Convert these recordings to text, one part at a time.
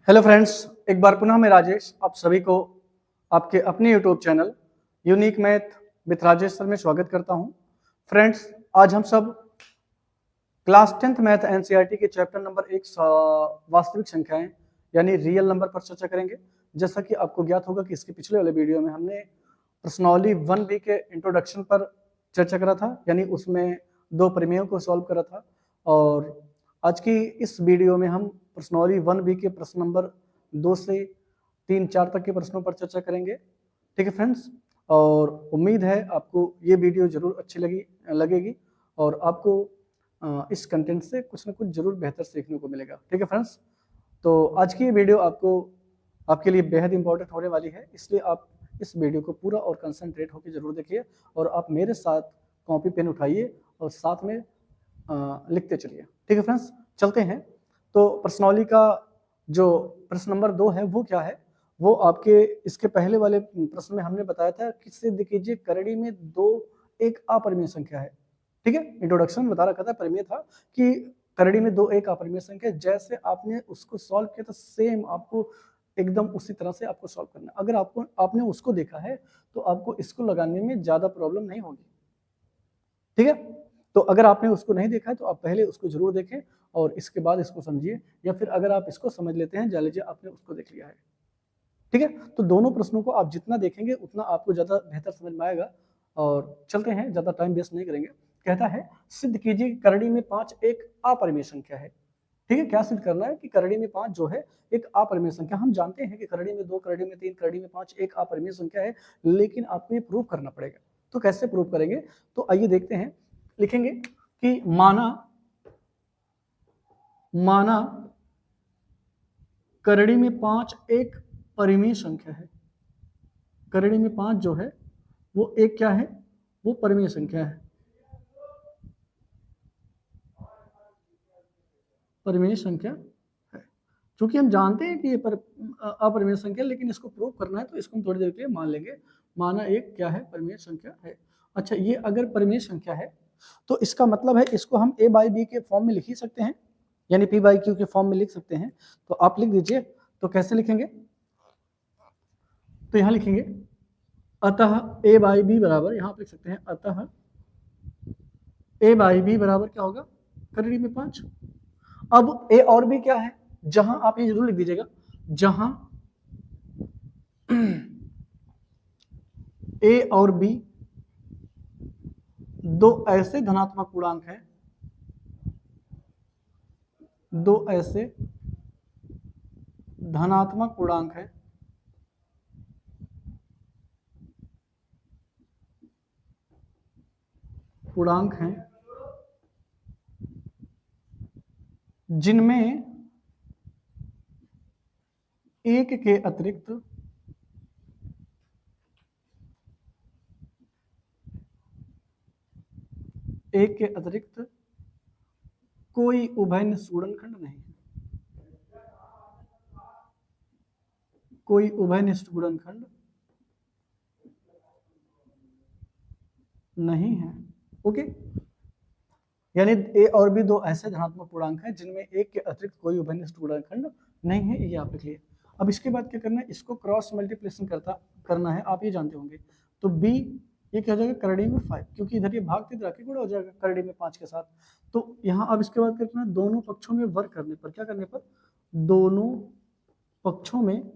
Hello friends, एक बार पुनः मैं राजेश आप सभी को आपके अपने YouTube channel unique math with Rajesh sir में स्वागत करता हूं। फ्रेंड्स, आज हम सब क्लास 10th मैथ एनसीईआरटी के चैप्टर नंबर 1 वास्तविक संख्याएं यानी रियल नंबर पर चर्चा करेंगे। जैसा कि आपको ज्ञात होगा कि इसके पिछले वाले वीडियो में हमने प्रश्नावली 1B के इंट्रोडक्शन पर चर्चा करा था, यानी उसमें दो प्रमेयों को सॉल्व करा था। और आज की इस वीडियो में हम प्रश्नावली 1B के प्रश्न नंबर 2 से 3, 4 तक के प्रश्नों पर चर्चा करेंगे। ठीक है फ्रेंड्स, और उम्मीद है आपको ये वीडियो जरूर अच्छी लगेगी और आपको इस कंटेंट से कुछ ना कुछ जरूर बेहतर सीखने को मिलेगा। ठीक है फ्रेंड्स, तो आज की ये वीडियो आपके लिए बेहद इंपॉर्टेंट होने वाली है, इसलिए आप इस वीडियो को पूरा और कंसंट्रेट होकर जरूर देखिए और आप मेरे साथ कॉपी पेन उठाइए और साथ में लिखते चलिए। ठीक है फ्रेंड्स, चलते हैं। तो प्रश्नावली का जो प्रश्न नंबर 2 है वो क्या है, वो आपके इसके पहले वाले प्रश्न में हमने बताया था कि सिद्ध कीजिए करड़ी में 2 एक अपरिमेय संख्या है। ठीक है, इंट्रोडक्शन बता रखा था, परिमेय था कि करड़ी में 2 एक अपरिमेय संख्या। जैसे आपने उसको सॉल्व किया था सेम आपको एकदम उसी तरह से आपको सॉल्व करना है। अगर आपने उसको देखा है तो आपको इसको लगाने में ज्यादा प्रॉब्लम नहीं होगी। ठीक है, तो अगर आपने उसको नहीं देखा है तो आप पहले उसको जरूर देखें और इसके बाद इसको समझिए, या फिर अगर आप इसको समझ लेते हैं, जान लीजिए आपने उसको देख लिया है। ठीक है, तो दोनों प्रश्नों को आप जितना देखेंगे उतना आपको ज्यादा बेहतर समझ में आएगा। और चलते हैं, ज्यादा टाइम वेस्ट नहीं करेंगे। कहता है सिद्ध कीजिए करड़ी में 5 एक अपरिमेय संख्या है। ठीक है, क्या सिद्ध करना है कि करड़ी में 5 जो है एक अपरिमेय संख्या। हम जानते हैं कि करड़ी में 2, करड़ी में 3, करड़ी में 5 एक अपरिमेय संख्या है, लेकिन आपको ये प्रूव करना पड़ेगा। तो कैसे प्रूव करेंगे, तो आइए देखते हैं। लिखेंगे कि माना करड़ी में 5 एक परिमेय संख्या है। करड़ी में 5 जो है वो एक क्या है, वो परिमेय संख्या है। परिमेय संख्या है, क्योंकि हम जानते हैं कि ये अपरिमेय संख्या, लेकिन इसको प्रूव करना है तो इसको हम थोड़ी देर के लिए मान लेंगे। माना एक क्या है, परिमेय संख्या है। अच्छा, ये अगर परिमेय संख्या है तो इसका मतलब है इसको हम a बाई बी के फॉर्म में लिख ही सकते हैं, यानी p बाई क्यू के फॉर्म में लिख सकते हैं। तो आप लिख दीजिए। तो कैसे लिखेंगे, तो यहां लिखेंगे अतः a बाई बी बराबर, यहां आप लिख सकते हैं अतः a बाई बी बराबर क्या होगा, करड़ी में 5। अब a और b क्या है, जहां आप ये जरूर लिख दीजिएगा, जहां a और b दो ऐसे धनात्मक पूर्णांक हैं, दो ऐसे धनात्मक पूर्णांक है जिनमें एक के अतिरिक्त कोई उभयनिष्ठ गुणनखंड नहीं है। कोई उभयनिष्ठ गुणनखंड नहीं है। ओके, यानी ए और बी दो ऐसे धनात्मक पूर्णांक हैं जिनमें एक के अतिरिक्त कोई उभयनिष्ठ गुणनखंड नहीं है, ये आप लिख लिए। अब इसके बाद क्या करना है, इसको क्रॉस मल्टीप्लिकेशन करना है, आप ये जानते होंगे। तो बी ये क्या हो जाएगा, करड़ी में 5, क्योंकि इधर ये भाग इधर आके गुणा हो जाएगा करड़ी में 5 के साथ। तो यहाँ अब इसके बाद क्या करना है, दोनों पक्षों में वर्ग करने पर, क्या करने पर, दोनों पक्षों में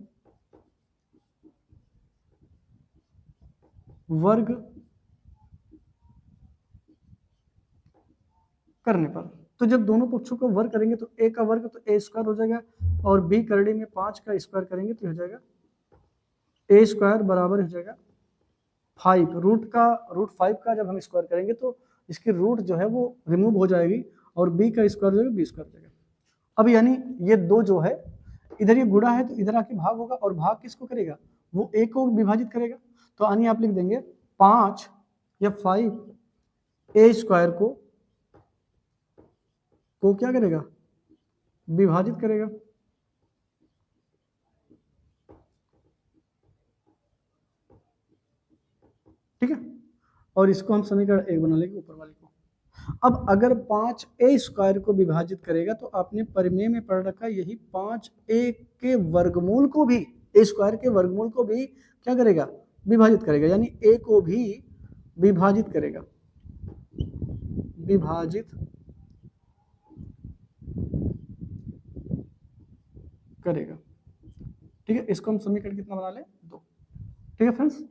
वर्ग करने पर, तो जब दोनों पक्षों का वर्ग करेंगे तो a का वर्ग तो a स्क्वायर हो जाएगा, और b करड़ी में 5 का स्क्वायर करेंगे तो हो जाएगा a स्क्वायर बराबर हो जाएगा 5। रूट 5 का जब हम स्क्वायर करेंगे तो इसकी रूट जो है वो रिमूव हो जाएगी और b का स्क्वायर जो है b स्क्वायर हो जाएगा। अब यानी ये दो जो है, इधर ये गुणा है तो इधर आके भाग होगा, और भाग किसको करेगा, वो a को विभाजित करेगा। तो यानी आप लिख देंगे 5 या 5 a स्क्वायर को क्या करेगा, विभाजित करेगा। ठीक है, और इसको हम समीकरण 1 बना लेंगे ऊपर वाले को। अब अगर 5a² को विभाजित करेगा तो आपने परिमेय में पढ़ रखा यही 5a के वर्गमूल को भी, a² के वर्गमूल को भी क्या करेगा, विभाजित करेगा, यानी a को भी विभाजित करेगा, विभाजित करेगा। ठीक है, इसको हम समीकरण कितना बना ले, 2। ठीक है फ्रेंड्स,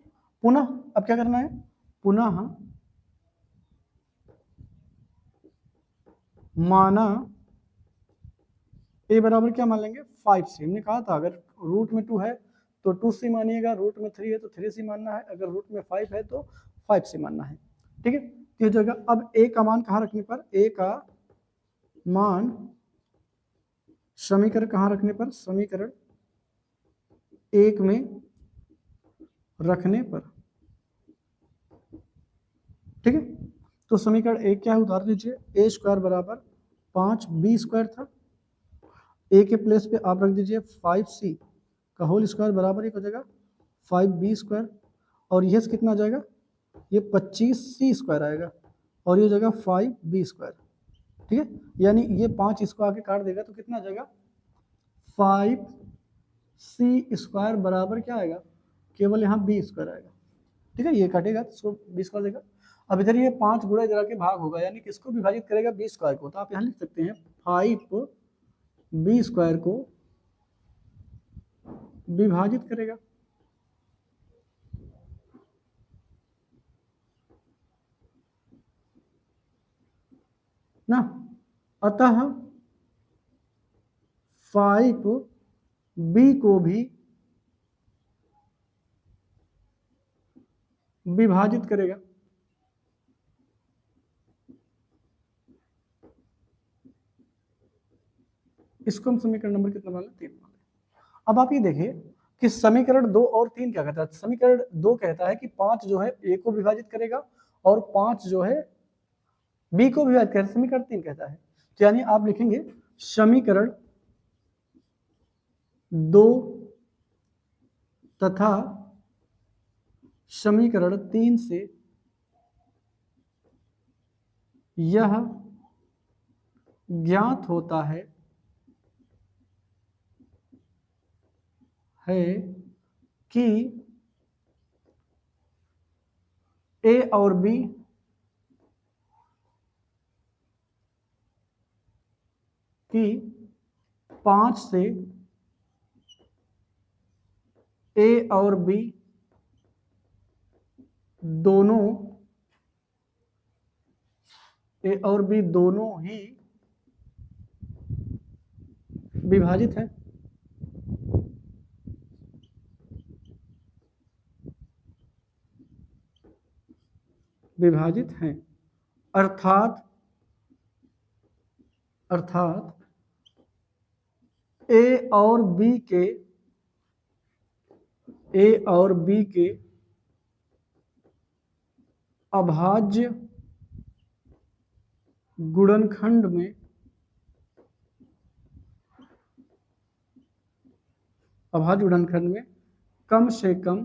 पुनः अब क्या करना है, पुनः माना a बराबर क्या मान लेंगे, 5c। हमने कहा था अगर रूट में 2 है तो 2c मानिएगा, रूट में 3 है तो 3c मानना है, अगर रूट में 5 है तो 5c मानना है। ठीक है, तो जगह अब a का मान कहाँ रखने पर, a का मान समीकरण कहाँ रखने पर, समीकरण 1 में रखने पर। ठीक है, तो समीकरण 1 क्या है, उतार लीजिए, a² बराबर 5b² था, a के प्लेस पे आप रख दीजिए 5c का होल स्क्वायर बराबर एक हो जाएगा 5b², और यह कितना आ जाएगा, ये 25c² आएगा, और ये जगह 5b²। ठीक है, यानी ये 5 इसको आगे काट देगा तो कितना आ जाएगा, 5c² बराबर क्या आएगा, केवल यहाँ b² आएगा। ठीक है, ये काटेगा तो b² देगा। अब इधर ये 5 गुणा इधर आके भाग होगा, यानी किसको विभाजित करेगा, b² को, तो आप यहाँ लिख सकते हैं 5b² को विभाजित करेगा ना, अतः 5b को भी विभाजित करेगा। इसको हम समीकरण नंबर कितना मान लें, 3 मान लें। अब आप ये देखिए कि समीकरण 2 और 3 क्या कहता है, समीकरण 2 कहता है कि 5 जो है a को विभाजित करेगा और 5 जो है b को विभाजित करेगा, समीकरण 3 कहता है, तो यानी आप लिखेंगे समीकरण 2 तथा समीकरण 3 से यह ज्ञात होता है कि a और b की 5 से a और b दोनों ही विभाजित है। विभाजित हैं, अर्थात a और b के अभाज्य गुणनखंड में कम से कम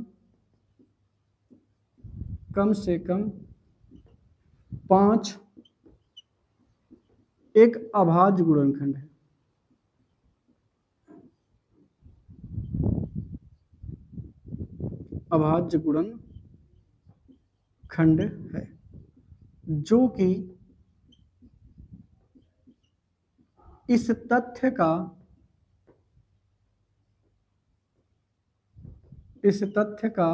5 एक अभाज्य गुणनखंड है। अभाज्य गुणनखंड है जो कि इस तथ्य का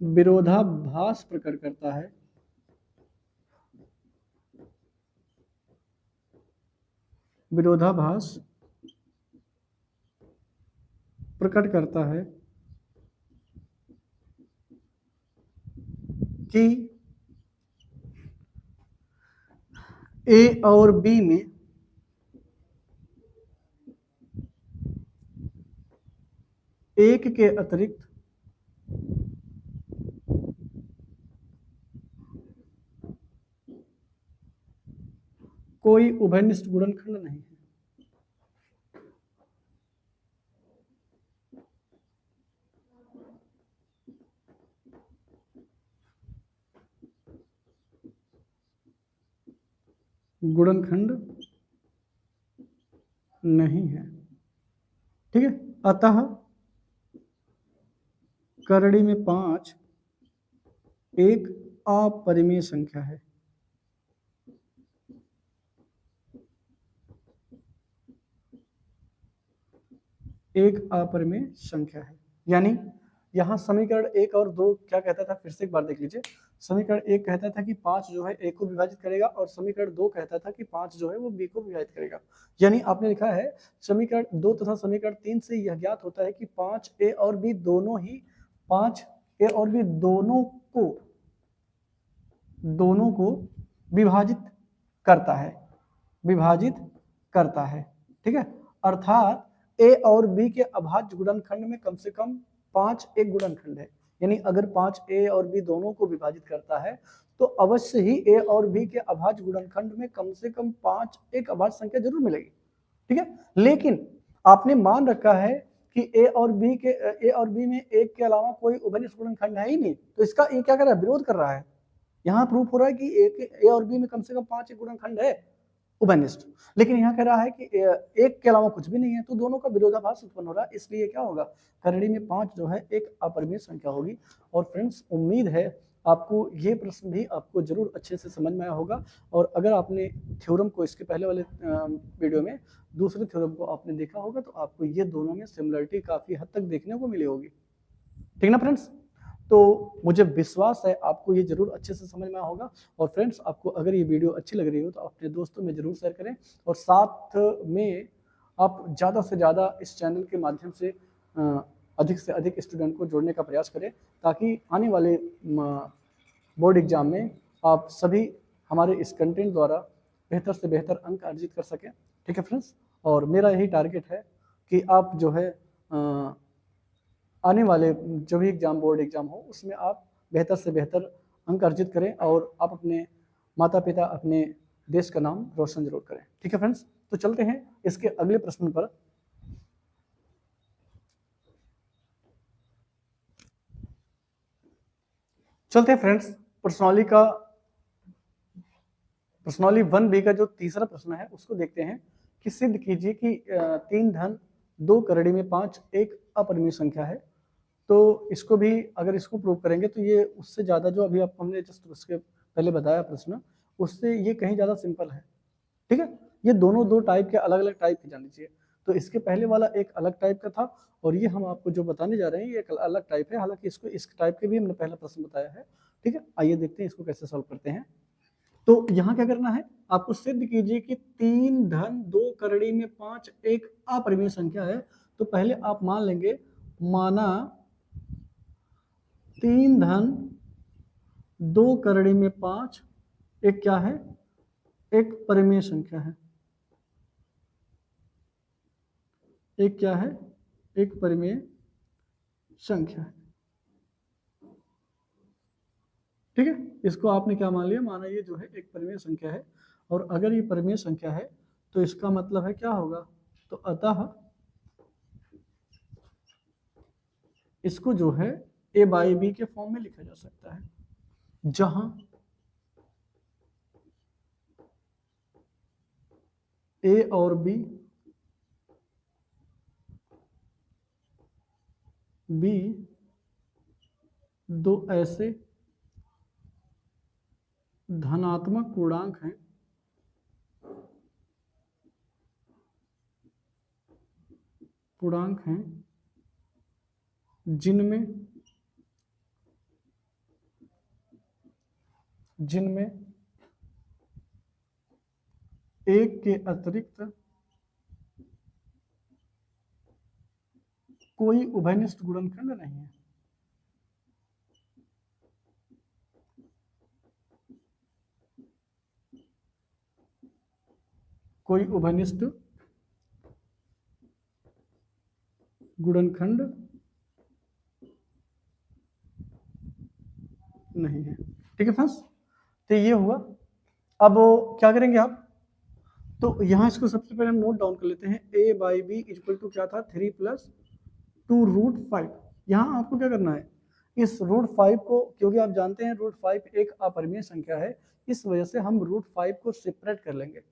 विरोधाभास प्रकट करता है। विरोधाभास प्रकट करता है कि a और b में एक के अतिरिक्त कोई उभयनिष्ठ गुणनखंड नहीं है। गुणनखंड नहीं है। ठीक है, अतः करड़ी में 5 एक अपरिमेय संख्या है। एक अपरिमेय संख्या है, यानी यहाँ समीकरण 1 और 2 क्या कहता था, फिर से एक बार देख लीजिए। समीकरण 1 कहता था कि 5 जो है a को विभाजित करेगा, और समीकरण 2 कहता था कि 5 जो है वो b को विभाजित करेगा। यानी आपने लिखा है समीकरण 2 तथा समीकरण 3 से यह ज्ञात होता है कि 5a और b दोनों ही 5a और b दोनों को विभाजित करता है, विभाजित करता है। ठीक है, अर्थात a और b के अभाज्य गुणनखंड में कम से कम 5 एक गुणनखंड है। यानी अगर 5 a और b दोनों को विभाजित करता है तो अवश्य ही a और b के अभाज्य गुणनखंड में कम से कम 5 एक अभाज्य संख्या जरूर मिलेगी। ठीक है, लेकिन आपने मान रखा है कि a और b में एक के अलावा कोई उभयनिष्ठ गुणनखंड है ही नहीं, तो इसका ये क्या कर रहा है, विरोध कर रहा है। यहाँ प्रूफ हो रहा है कि a और b में कम से कम 5 एक गुणनखंड है उभयनिष्ठ, लेकिन यहाँ कह रहा है कि एक के अलावा कुछ भी नहीं है, तो दोनों का विरोधाभास उत्पन्न हो रहा है। इसलिए क्या होगा, करड़ी में 5 जो है एक अपरिमेय संख्या होगी। और फ्रेंड्स, उम्मीद है आपको ये प्रश्न भी आपको जरूर अच्छे से समझ में आया होगा। और अगर आपने थ्योरम को इसके पहले वाले वीडियो में दूसरे थ्योरम को आपने देखा होगा तो आपको ये दोनों में सिमिलरिटी काफी हद तक देखने को मिली होगी। ठीक ना फ्रेंड्स, तो मुझे विश्वास है आपको ये जरूर अच्छे से समझ में आया होगा। और फ्रेंड्स, आपको अगर ये वीडियो अच्छी लग रही हो तो अपने दोस्तों में जरूर शेयर करें, और साथ में आप ज़्यादा से ज़्यादा इस चैनल के माध्यम से अधिक से अधिक स्टूडेंट को जोड़ने का प्रयास करें, ताकि आने वाले बोर्ड एग्जाम में आप सभी हमारे इस कंटेंट द्वारा बेहतर से बेहतर अंक अर्जित कर सकें। ठीक है फ्रेंड्स, और मेरा यही टारगेट है कि आप जो है आने वाले जो भी एग्जाम, बोर्ड एग्जाम हो, उसमें आप बेहतर से बेहतर अंक अर्जित करें और आप अपने माता पिता, अपने देश का नाम रोशन जरूर करें। ठीक है फ्रेंड्स, तो चलते हैं इसके अगले प्रश्न पर। चलते हैं फ्रेंड्स, प्रश्नावली 1B का जो तीसरा प्रश्न है उसको देखते हैं कि सिद्ध कीजिए कि 3 धन 2 करड़ी में 5 एक अपरिमेय संख्या है। तो इसको भी अगर इसको प्रूव करेंगे तो ये उससे ज़्यादा जो अभी आप हमने जस्ट उसके पहले बताया प्रश्न, उससे ये कहीं ज़्यादा सिंपल है। ठीक है, ये दोनों दो टाइप के अलग अलग टाइप के जान लीजिए। तो इसके पहले वाला एक अलग टाइप का था, और ये हम आपको जो बताने जा रहे हैं ये एक अलग टाइप है। हालांकि इसको इस टाइप के भी हमने पहला प्रश्न बताया है। ठीक है, आइए देखते हैं इसको कैसे सॉल्व करते हैं। तो यहाँ क्या करना है, आपको सिद्ध कीजिए कि 3 धन 2 करड़ी में 5 एक अपरिमेय संख्या है। तो पहले आप मान लेंगे, माना 3 धन 2 करड़ी में 5 एक क्या है, एक परिमेय संख्या है। एक क्या है, एक परिमेय संख्या है। ठीक है, इसको आपने क्या मान लिया, माना ये जो है एक परिमेय संख्या है। और अगर ये परिमेय संख्या है तो इसका मतलब है क्या होगा, तो अतः इसको जो है a बाई बी के फॉर्म में लिखा जा सकता है, जहां a और b दो ऐसे धनात्मक पूर्णांक हैं जिनमें एक के अतिरिक्त कोई उभयनिष्ठ गुणनखंड नहीं है। कोई उभयनिष्ठ गुणनखंड नहीं है। ठीक है फ्रेंड्स, तो ये हुआ। अब क्या करेंगे आप, तो यहाँ इसको सबसे पहले हम नोट डाउन कर लेते हैं। a by B equal to क्या था, 3 + 2√5। यहाँ आपको क्या करना है, इस √5 को, क्योंकि आप जानते हैं √5 एक अपरिमेय संख्या है, इस वजह से हम √5 को सेपरेट कर लेंगे।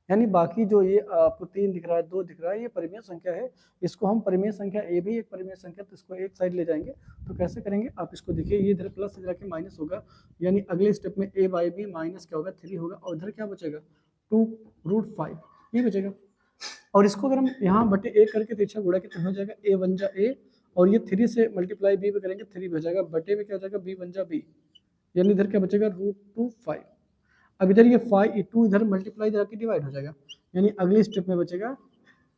यानी बाकी जो ये आपको 3 दिख रहा है, 2 दिख रहा है, ये परिमेय संख्या है, इसको हम परिमेय संख्या ए भी एक परिमेय संख्या, तो इसको एक साइड ले जाएंगे। तो कैसे करेंगे आप इसको देखिए, ये इधर प्लस इधर के माइनस होगा, यानी अगले स्टेप में a/b माइनस क्या होगा 3 होगा, और इधर क्या बचेगा 2√5 ये बचेगा। और इसको अगर हम यहाँ बटे ए करके तिरछा गुणा के तो हो जाएगा a बन जा a, और ये 3 से मल्टीप्लाई b पे करेंगे 3 हो जाएगा, बटे में क्या हो जाएगा b बन जा b, यानी इधर क्या बचेगा √2/5। अब इधर ये 2 इधर मल्टीप्लाई इधर आके डिवाइड हो जाएगा, यानी अगले स्टेप में बचेगा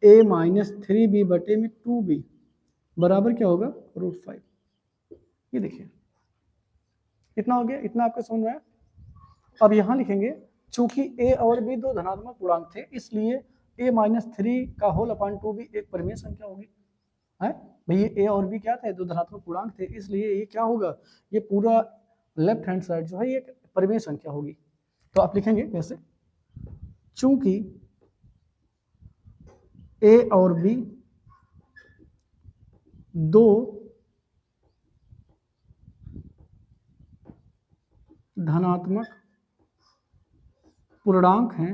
a माइनस 3b बटे में 2b बराबर क्या होगा √5। ये देखिए इतना हो गया, इतना आपका समझ में आया। अब यहाँ लिखेंगे चूंकि a और b दो धनात्मक पूर्णांक थे, इसलिए a माइनस 3 का होल अपॉन 2b एक परिमेय संख्या होगी। है भाई, ये a और b क्या थे, दो धनात्मक पूर्णांक थे, इसलिए ये क्या होगा, ये पूरा लेफ्ट हैंड साइड जो है ये परिमेय संख्या होगी। तो आप लिखेंगे कैसे, चूंकि a और b दो धनात्मक पूर्णांक हैं,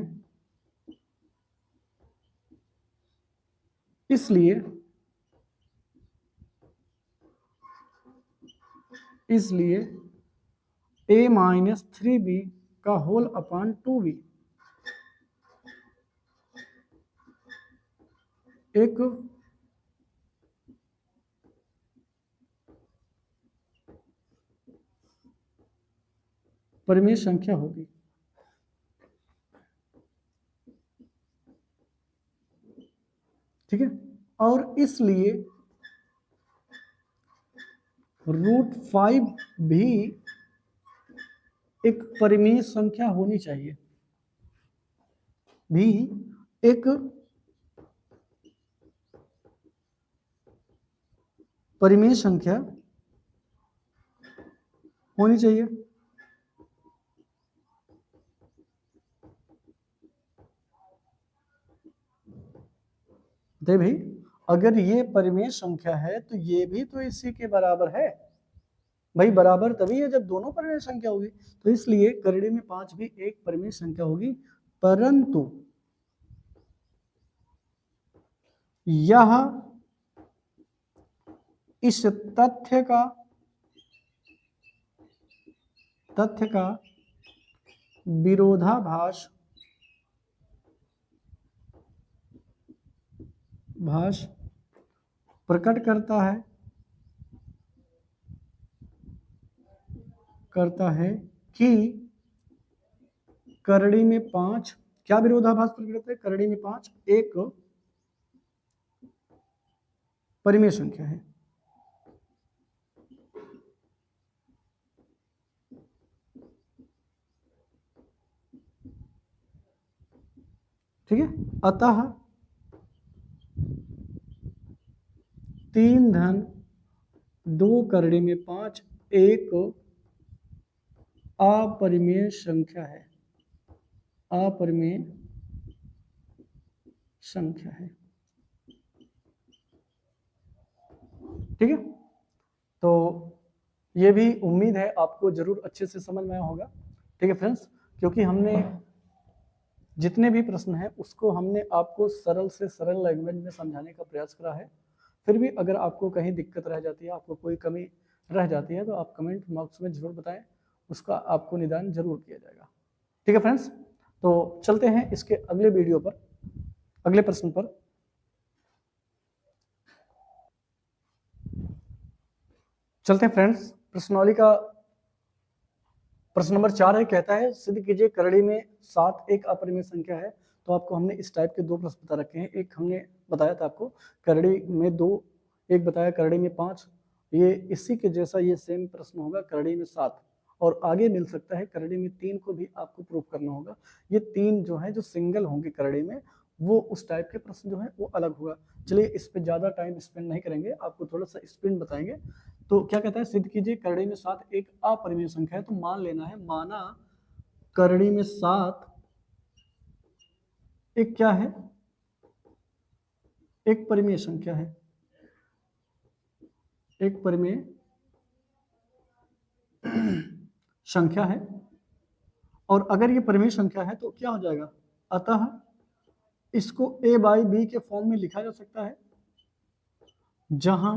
इसलिए a माइनस 3b का होल अपॉन 2b एक परिमेय संख्या होगी। ठीक है, और इसलिए √5 भी एक परिमेय संख्या होनी चाहिए, भी एक परिमेय संख्या होनी चाहिए। दे भाई, अगर ये परिमेय संख्या है तो ये भी तो इसी के बराबर है भाई, बराबर तभी है जब दोनों परिमेय संख्या होगी। तो इसलिए करड़ी में 5 भी एक परिमेय संख्या होगी, परंतु यह इस तथ्य का विरोधाभास प्रकट करता है कि करड़ी में 5 क्या विरोधाभास प्रकट करता है, करड़ी में 5 एक परिमेय संख्या है। ठीक है, अतः 3 धन 2 करड़ी में 5 एक अपरिमेय संख्या है, अपरिमेय संख्या है। ठीक है, तो ये भी उम्मीद है आपको जरूर अच्छे से समझ में आया होगा। ठीक है फ्रेंड्स, क्योंकि हमने जितने भी प्रश्न हैं उसको हमने आपको सरल से सरल लैंग्वेज में समझाने का प्रयास करा है। फिर भी अगर आपको कहीं दिक्कत रह जाती है, आपको कोई कमी रह जाती है, तो आप कमेंट बॉक्स में जरूर बताएं, उसका आपको निदान जरूर किया जाएगा। ठीक है फ्रेंड्स, तो चलते हैं इसके अगले वीडियो पर, अगले प्रश्न पर। चलते हैं फ्रेंड्स, प्रश्नावली का प्रश्न नंबर 4 है, कहता है सिद्ध कीजिए करड़ी में 7 एक अपरिमेय संख्या है। तो आपको हमने इस टाइप के दो प्रश्न बता रखे हैं, एक हमने बताया था आपको करड़ी में 2, एक बताया करड़ी में 5, ये इसी के जैसा ये सेम प्रश्न होगा करड़ी में 7, और आगे मिल सकता है करड़ी में 3 को भी आपको प्रूव करना होगा। ये 3 जो है जो सिंगल होंगे करड़ी में, वो उस टाइप के प्रश्न जो है वो अलग होगा। चलिए इस पर ज़्यादा टाइम स्पेंड नहीं करेंगे, आपको थोड़ा सा स्पिन बताएंगे। तो क्या कहता है, सिद्ध कीजिए करड़ी में 7 एक अपरिमेय संख्या है। तो मान लेना है, माना करड़ी में 7 एक क्या है, एक परिमेय संख्या है, एक परिमेय संख्या है, और अगर ये परिमेय संख्या है तो क्या हो जाएगा, अतः इसको a बाई बी के फॉर्म में लिखा जा सकता है, जहां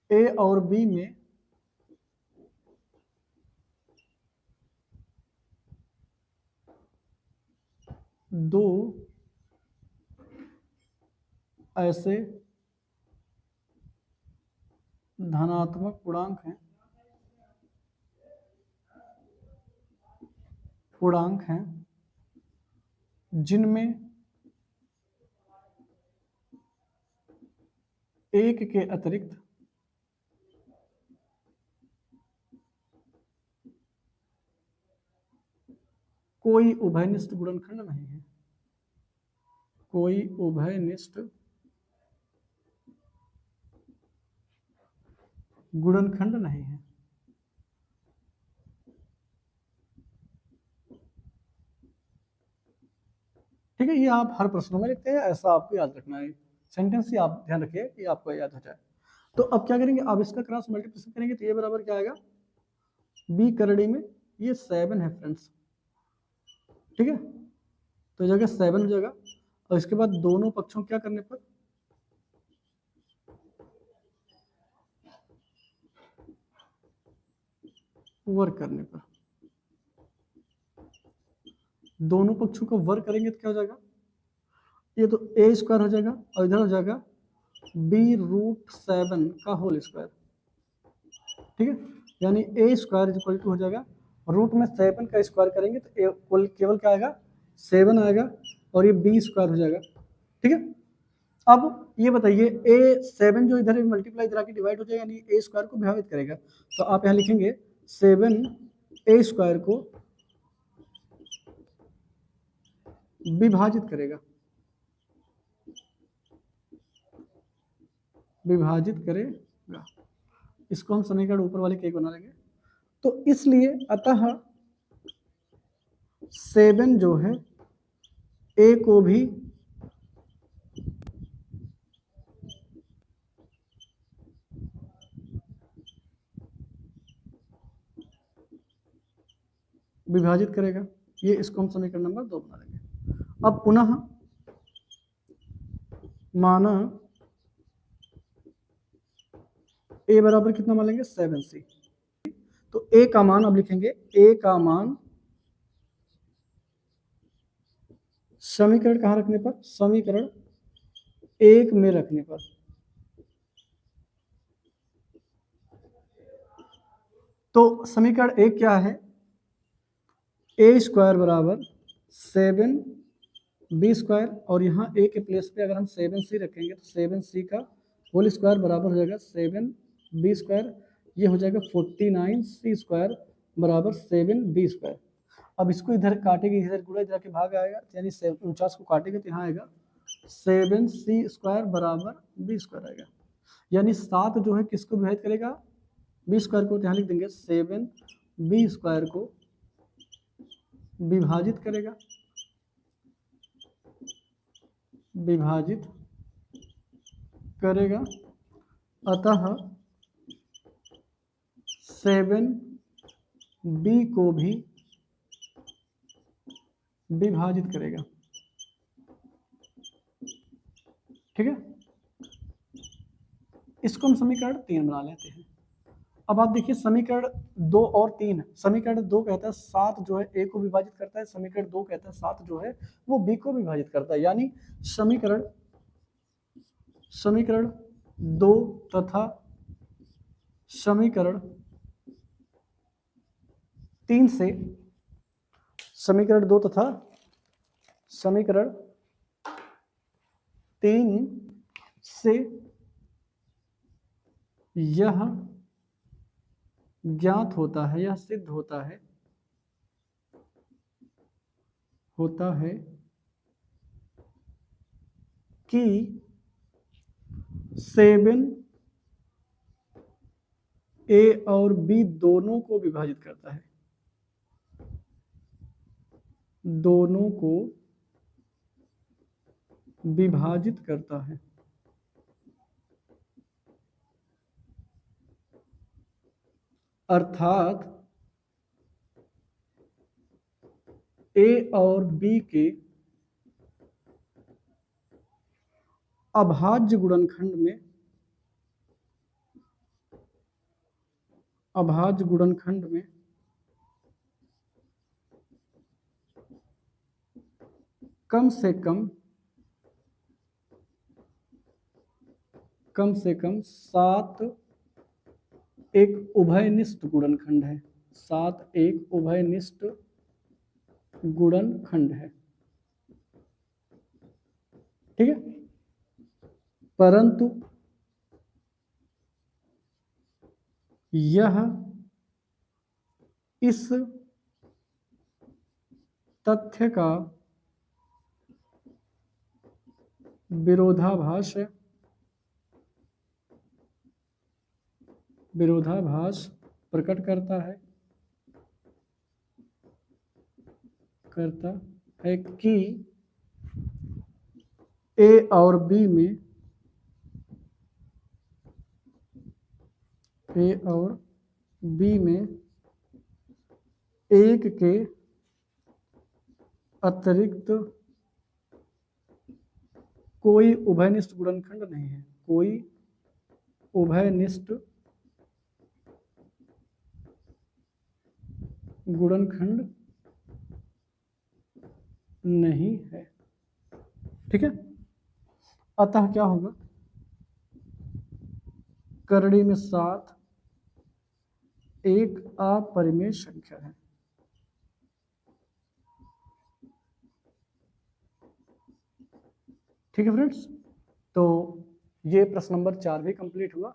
a और b में दो ऐसे धनात्मक पूर्णांक हैं जिनमें एक के अतिरिक्त कोई उभयनिष्ठ गुणनखंड नहीं है, कोई उभयनिष्ठ गुणनखंड नहीं है। ठीक है, ये आप हर प्रश्नों में लिखते हैं, ऐसा आपको याद रखना है, सेंटेंस ही आप ध्यान रखिए कि आपको याद हो जाए। तो अब क्या करेंगे, अब इसका क्रॉस मल्टीप्लिकेशन करेंगे तो ये बराबर क्या आएगा, बी करड़ी में ये 7 है फ्रेंड्स, ठीक है, तो जगह 7 हो जाएगा, और इसके बाद दोनों पक्षों क्या करने पर, वर्ग करने पर, दोनों पक्षों का वर्ग करेंगे तो क्या हो जाएगा, ये तो a स्क्वायर हो जाएगा और इधर हो जाएगा b√7 का होल स्क्वायर, ठीक है, यानी a स्क्वायर इक्वल टू हो जाएगा रूट में 7 का स्क्वायर करेंगे तो केवल क्या आएगा, 7 आएगा, और ये b स्क्वायर हो जाएगा, ठीक है। अब ये बताइए a7 जो इधर मल्टीप्लाई इधर आके डिवाइड हो जाएगा, यानी a स्क्वायर को विभाजित करेगा, तो आप यहाँ लिखेंगे 7 a स्क्वायर को विभाजित करेगा, विभाजित करेगा, इसको हम समीकरण ऊपर वाले के बना लेंगे। तो इसलिए अतः 7 जो है a को भी विभाजित करेगा, ये इसको हम समीकरण नंबर 2 बना लेंगे। अब पुनः माना a बराबर कितना मान लेंगे, 7c, तो a का मान अब लिखेंगे, a का मान समीकरण कहां रखने पर, समीकरण 1 में रखने पर, तो समीकरण 1 क्या है, a स्क्वायर बराबर 7b स्क्वायर, और यहाँ a के प्लेस पे अगर हम 7c रखेंगे तो 7c का होल स्क्वायर बराबर हो जाएगा 7b स्क्वायर, ये हो जाएगा 49c स्क्वायर बराबर 7b स्क्वायर। अब इसको इधर काटेंगे, इधर गुणा इधर के भाग आएगा, यानी 49 को काटेंगे तो यहाँ आएगा 7c स्क्वायर बराबर b स्क्वायर आएगा, यानी 7 जो है किसको विभाजित करेगा, b स्क्वायर को, यहाँ लिख देंगे 7b स्क्वायर को विभाजित करेगा, विभाजित करेगा, अतः 7b को भी विभाजित करेगा, ठीक है। इसको हम समीकरण 3 बना लेते हैं। अब आप देखिए समीकरण 2 और 3, समीकरण 2 कहता है 7 जो है a को विभाजित करता है, समीकरण 2 कहता है 7 जो है वो b को विभाजित करता है, यानी समीकरण 2 तथा समीकरण 3 से, समीकरण 2 तथा समीकरण 3 से यह ज्ञात होता है, यह सिद्ध होता है कि 7a और b दोनों को विभाजित करता है, दोनों को विभाजित करता है, अर्थात ए और बी के अभाज्य गुणनखंड में कम से कम 7 एक उभयनिष्ठ गुणनखंड है। 7 एक उभयनिष्ठ गुणनखंड है। ठीक है, परंतु यह इस तथ्य का विरोधाभास प्रकट करता है कि ए और बी में एक के अतिरिक्त कोई उभयनिष्ठ गुणनखंड नहीं है। कोई उभयनिष्ठ गुणनखंड नहीं है। ठीक है, अतः क्या होगा, करड़ी में 7 एक अपरिमेय संख्या है। ठीक है फ्रेंड्स, तो ये प्रश्न नंबर 4 भी कंप्लीट हुआ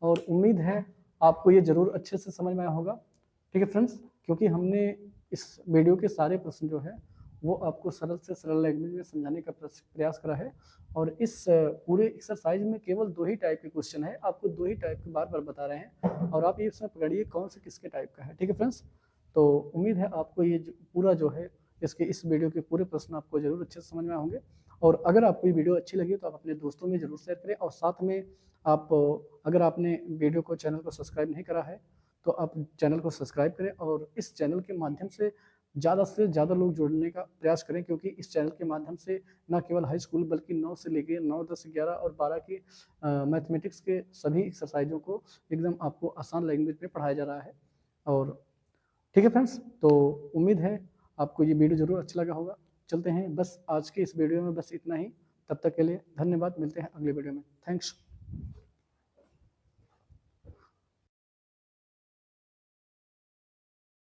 और उम्मीद है आपको ये जरूर अच्छे से समझ में आया होगा। ठीक है फ्रेंड्स, क्योंकि हमने इस वीडियो के सारे प्रश्न जो है वो आपको सरल से सरल लैंग्वेज में समझाने का प्रयास करा है और इस पूरे एक्सरसाइज में केवल 2 ही टाइप के क्वेश्चन है। आपको 2 ही टाइप के बार बार बता रहे हैं और आप ये इसमें पकड़िए कौन से किसके टाइप का है। ठीक है फ्रेंड्स, तो उम्मीद है आपको ये पूरा जो है इस वीडियो के पूरे प्रश्न आपको जरूर अच्छे से समझ में होंगे। और अगर आपको ये वीडियो अच्छी लगी तो आप अपने दोस्तों में जरूर शेयर करें और साथ में आप अगर आपने वीडियो को चैनल को सब्सक्राइब नहीं करा है तो आप चैनल को सब्सक्राइब करें और इस चैनल के माध्यम से ज़्यादा लोग जुड़ने का प्रयास करें, क्योंकि इस चैनल के माध्यम से न केवल हाई स्कूल बल्कि 9 से लेकर 9, 10, 11 और 12 की मैथमेटिक्स के सभी एक्सरसाइजों को एकदम आपको आसान लैंग्वेज में पढ़ाया जा रहा है। और ठीक है फ्रेंड्स, तो उम्मीद है आपको ये वीडियो जरूर अच्छा लगा होगा। चलते हैं, बस आज के इस वीडियो में बस इतना ही। तब तक के लिए धन्यवाद, मिलते हैं अगले वीडियो में। थैंक्स।